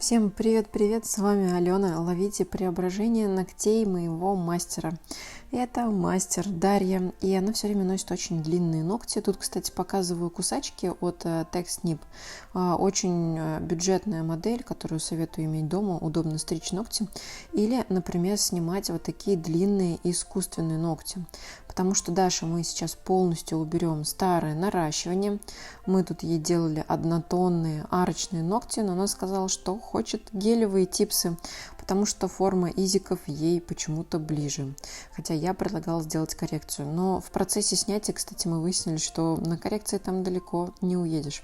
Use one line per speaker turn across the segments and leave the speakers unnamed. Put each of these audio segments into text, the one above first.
Всем привет-привет, с вами Алена. Ловите преображение ногтей моего мастера. Это мастер Дарья, и она все время носит очень длинные ногти. Тут, кстати, показываю кусачки от TechSnip. Очень бюджетная модель, которую советую иметь дома, удобно стричь ногти. Или, например, снимать вот такие длинные искусственные ногти. Потому что Даша мы сейчас полностью уберем старое наращивание. Мы тут ей делали однотонные арочные ногти, но она сказала, что хочет гелевые типсы, потому что форма изиков ей почему-то ближе. Хотя я предлагала сделать коррекцию. Но в процессе снятия, кстати, мы выяснили, что на коррекции там далеко не уедешь.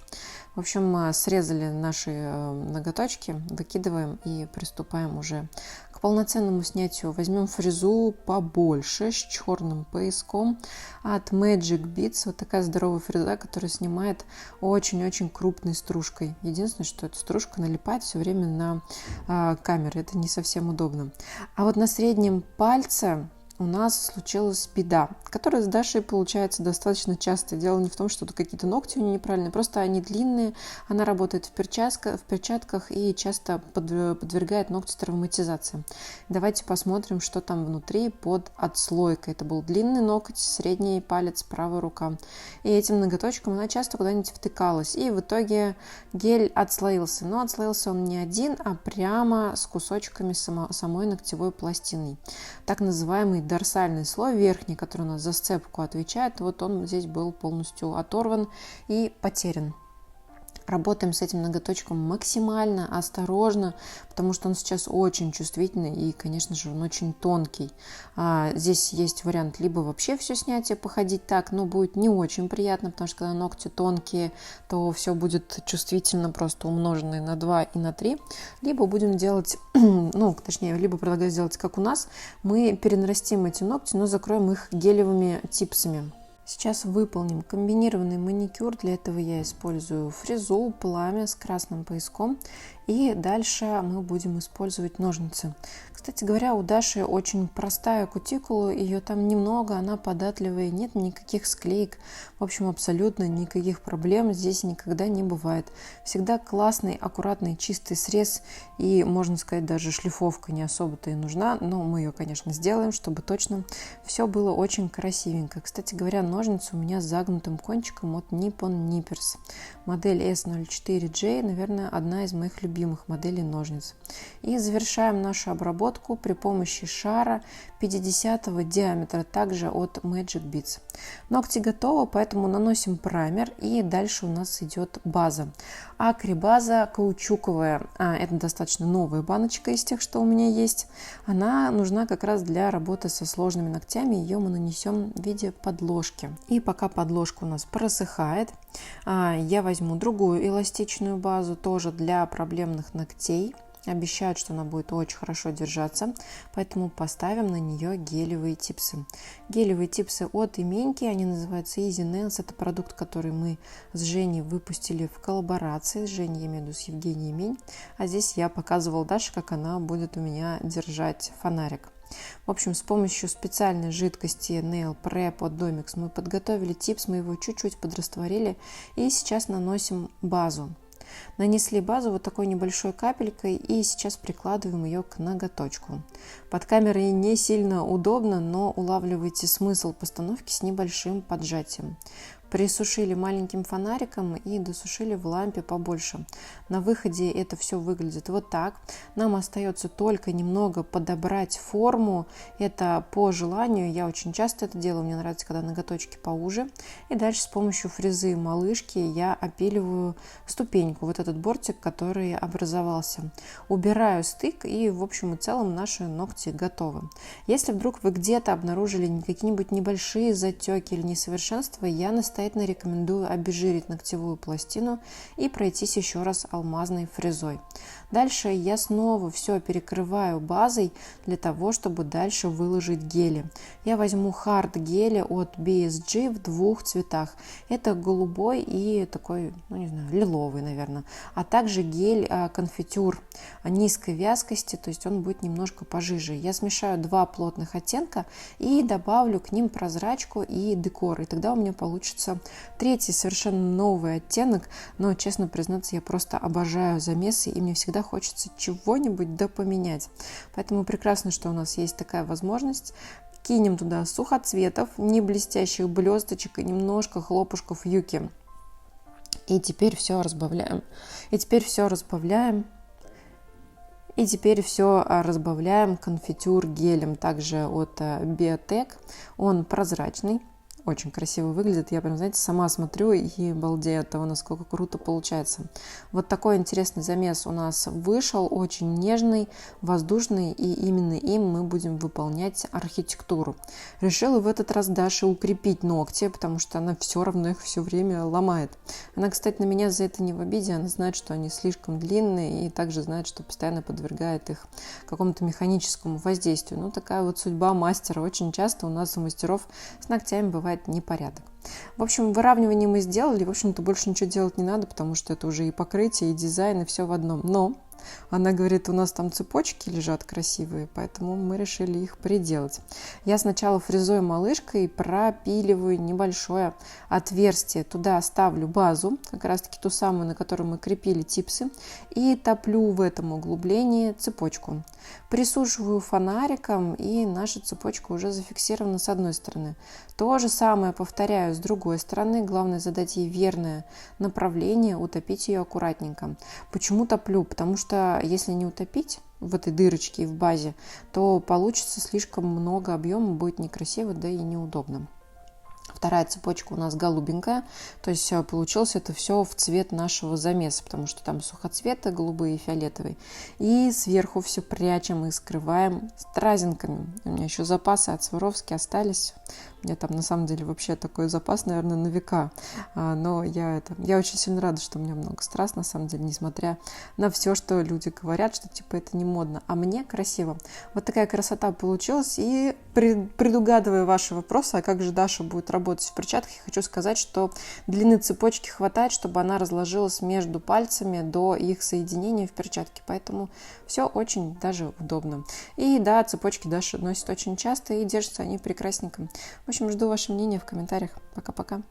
В общем, мы срезали наши ноготочки, выкидываем и приступаем уже к полноценному снятию. Возьмем фрезу побольше, с черным пояском от Magic Beats. Вот такая здоровая фреза, которая снимает очень-очень крупной стружкой. Единственное, что эта стружка налипает все время на камеры. Это не совсем удобно. А вот на среднем пальце у нас случилась беда, которая с Дашей получается достаточно часто. Дело не в том, что тут какие-то ногти у нее неправильные, просто они длинные, она работает в перчатках и часто подвергает ногти травматизации. Давайте посмотрим, что там внутри под отслойкой. Это был длинный ноготь, средний палец, правая рука. И этим ноготочком она часто куда-нибудь втыкалась. И в итоге гель отслоился. Но отслоился он не один, а прямо с кусочками самой ногтевой пластины. Так называемый дорсальный слой верхний, который у нас за сцепку отвечает, вот он здесь был полностью оторван и потерян. Работаем с этим ноготочком максимально осторожно, потому что он сейчас очень чувствительный и, конечно же, он очень тонкий. Здесь есть вариант либо вообще все снятие походить так, но будет не очень приятно, потому что когда ногти тонкие, то все будет чувствительно просто умноженное на 2 и на 3. Либо будем делать, либо предлагаю сделать как у нас. Мы перенарастим эти ногти, но закроем их гелевыми типсами. Сейчас выполним комбинированный маникюр. Для этого я использую фрезу, пламя с красным пояском. И дальше мы будем использовать ножницы. Кстати говоря, у Даши очень простая кутикула, ее там немного, она податливая, нет никаких склеек. В общем, абсолютно никаких проблем здесь никогда не бывает. Всегда классный, аккуратный, чистый срез, и, можно сказать, даже шлифовка не особо-то и нужна, но мы ее, конечно, сделаем, чтобы точно все было очень красивенько. Кстати говоря, ножницы у меня с загнутым кончиком от Nippon Nippers. Модель S04J, наверное, одна из моих любимых моделей ножниц. И завершаем нашу обработку при помощи шара 50 диаметра, также от Magic Beats. Ногти готовы, поэтому наносим праймер, и дальше у нас идет база. Акри база каучуковая, это достаточно новая баночка из тех, что у меня есть. Она нужна как раз для работы со сложными ногтями, ее мы нанесем в виде подложки. И пока подложка у нас просыхает, я возьму другую эластичную базу, тоже для проблемных ногтей. Обещают, что она будет очень хорошо держаться, поэтому поставим на нее гелевые типсы. Гелевые типсы от Именьки, они называются Easy Nails. Это продукт, который мы с Женей выпустили в коллаборации. С Женей, я имею в виду, с Евгенией Имень. А здесь я показывала Даше, как она будет у меня держать фонарик. В общем, с помощью специальной жидкости Nail Prep от Domix мы подготовили типс, мы его чуть-чуть подрастворили и сейчас наносим базу. Нанесли базу вот такой небольшой капелькой и сейчас прикладываем ее к ноготочку. Под камерой не сильно удобно, но улавливайте смысл постановки с небольшим поджатием. Присушили маленьким фонариком и досушили в лампе побольше. На выходе это все выглядит вот так. Нам остается только немного подобрать форму. Это по желанию. Я очень часто это делаю. Мне нравится, когда ноготочки поуже. И дальше с помощью фрезы малышки я опиливаю ступеньку. Вот этот бортик, который образовался. Убираю стык, и в общем и целом наши ногти готовы. Если вдруг вы где-то обнаружили какие-нибудь небольшие затеки или несовершенства, я настоятельно рекомендую обезжирить ногтевую пластину и пройтись еще раз алмазной фрезой. Дальше я снова все перекрываю базой для того, чтобы дальше выложить гели. Я возьму хард гели от BSG в двух цветах. Это голубой и такой, лиловый, наверное. А также гель конфитюр низкой вязкости, то есть он будет немножко пожиже. Я смешаю два плотных оттенка и добавлю к ним прозрачку и декор. И тогда у меня получится получится. Третий совершенно новый оттенок, но, честно признаться, я просто обожаю замесы, и мне всегда хочется чего-нибудь допоменять. Поэтому прекрасно, что у нас есть такая возможность. Кинем туда сухоцветов, не блестящих блесточек и немножко хлопушков юки. И теперь все разбавляем. И теперь все разбавляем конфитюр гелем, также от Biotech. Он прозрачный, очень красиво выглядит. Я прям, знаете, сама смотрю и балдею от того, насколько круто получается. Вот такой интересный замес у нас вышел, очень нежный, воздушный, и именно им мы будем выполнять архитектуру. Решила в этот раз Даше укрепить ногти, потому что она все равно их все время ломает. Она, кстати, на меня за это не в обиде, она знает, что они слишком длинные, и также знает, что постоянно подвергает их какому-то механическому воздействию. Ну, такая вот судьба мастера. Очень часто у нас у мастеров с ногтями бывает непорядок. В общем, выравнивание мы сделали, в общем-то, больше ничего делать не надо, потому что это уже и покрытие, и дизайн, и все в одном. Но она говорит, у нас там цепочки лежат красивые, поэтому мы решили их приделать. Я сначала фрезой малышкой пропиливаю небольшое отверстие. Туда ставлю базу, как раз-таки ту самую, на которую мы крепили типсы, и топлю в этом углублении цепочку. Присушиваю фонариком, и наша цепочка уже зафиксирована с одной стороны. То же самое повторяю с другой стороны. Главное задать ей верное направление, утопить ее аккуратненько. Почему топлю? Потому что если не утопить в этой дырочке и в базе, то получится слишком много объема, будет некрасиво, да и неудобно. Вторая цепочка у нас голубенькая, то есть получилось это все в цвет нашего замеса, потому что там сухоцветы голубые и фиолетовые. И сверху все прячем и скрываем стразинками. У меня еще запасы от Сваровски остались. У меня там на самом деле вообще такой запас, наверное, на века. Но я очень сильно рада, что у меня много страз, на самом деле, несмотря на все, что люди говорят, что типа это не модно. А мне красиво. Вот такая красота получилась. И предугадывая ваши вопросы, а как же Даша будет работать в перчатках, я хочу сказать, что длины цепочки хватает, чтобы она разложилась между пальцами до их соединения в перчатке. Поэтому все очень даже удобно. И да, цепочки Даша носит очень часто, и держатся они прекрасненько. В общем, жду ваше мнение в комментариях. Пока-пока.